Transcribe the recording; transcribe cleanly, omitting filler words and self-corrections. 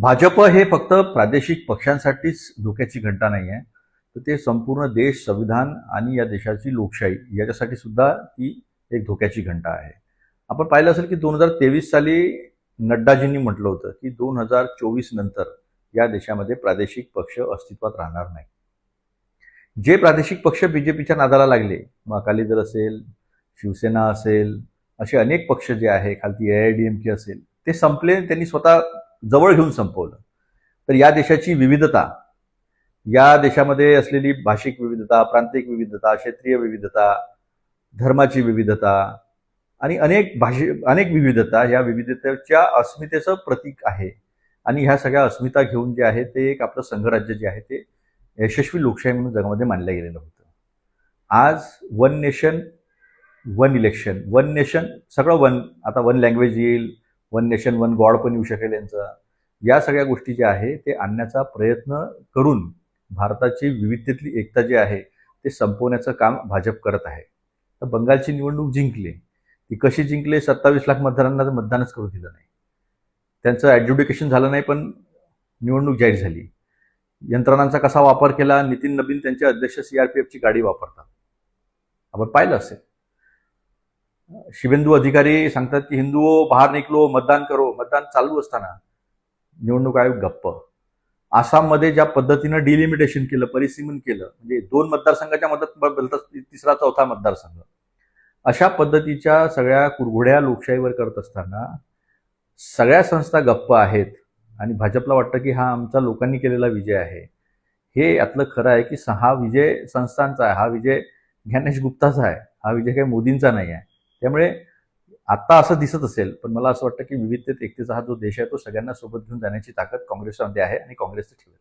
भाजप हे फक्त प्रादेशिक पक्षांसाठीच धोक्याची घंटा नाही आहे, तर ते संपूर्ण देश, संविधान आणि या देशाची लोकशाही याच्यासाठी सुद्धा ती एक धोक्याची घंटा आहे. आपण पाहिलं असेल की 2023 साली नड्डाजींनी म्हटलं होतं की 2024 नंतर या देशामध्ये प्रादेशिक पक्ष अस्तित्वात राहणार नाही. जे प्रादेशिक पक्ष बीजेपीच्या नादाला लागले, मग अकाली दल असेल, शिवसेना असेल, असे अनेक पक्ष जे आहे, खालती AIADMK असेल, ते संपले. त्यांनी स्वतः जवळ घेऊन संपवलं. तर या देशाची विविधता, या देशामध्ये असलेली भाषिक विविधता, प्रांतिक विविधता, क्षेत्रीय विविधता, धर्माची विविधता आणि अनेक विविधता, या विविधतेच्या अस्मितेचं प्रतीक आहे. आणि ह्या सगळ्या अस्मिता घेऊन जे आहे ते एक आपलं संघराज्य जे आहे ते यशस्वी लोकशाही म्हणून जगामध्ये मानलं गेलेलं होतं. आज one nation one election, one nation सगळं वन, आता वन लँग्वेज येईल, वन नेशन वन गॉड पण येऊ शकेल यांचं. या सगळ्या गोष्टी ज्या आहे ते आणण्याचा प्रयत्न करून भारताची विविधतेतली एकता जी आहे ते संपवण्याचं काम भाजप करत आहे. तर बंगालची निवडणूक जिंकली, ती कशी जिंकली? 27 लाख मतदारांना मतदानच करू दिलं नाही, त्यांचं ॲड्ज्युडिकेशन झालं नाही, पण निवडणूक जाहीर झाली. यंत्रणांचा कसा वापर केला? नितीन नबीन त्यांचे अध्यक्ष CRPFची गाडी वापरतात, आपण पाहिलं असेल. शिवेंदू अधिकारी सांगतात की हिंदुओ बाहेर निकलो, मतदान करो. मतदान चालू असताना निवडणूक आयोग गप्प. आसाममध्ये ज्या पद्धतीनं डिलिमिटेशन केलं, परिसीमन केलं, म्हणजे 2 मतदारसंघाच्या मदत बदलतात तिसरा चौथा मतदारसंघ, अशा पद्धतीच्या सगळ्या कुरघोड्या लोकशाहीवर करत असताना सगळ्या संस्था गप्प आहेत आणि भाजपला वाटतं की हा आमचा लोकांनी केलेला विजय आहे. हे यातलं खरं आहे की हा विजय संस्थांचा आहे, हा विजय ज्ञानेश गुप्ताचा आहे, हा विजय काही मोदींचा नाही आहे. त्यामुळे आता असं दिसत असेल, पण मला असं वाटतं की विविधतेत एकतेचा हा जो देश आहे तो सगळ्यांना सोबत घेऊन जाण्याची ताकद काँग्रेसमध्ये आहे आणि काँग्रेसचं ठेवेल.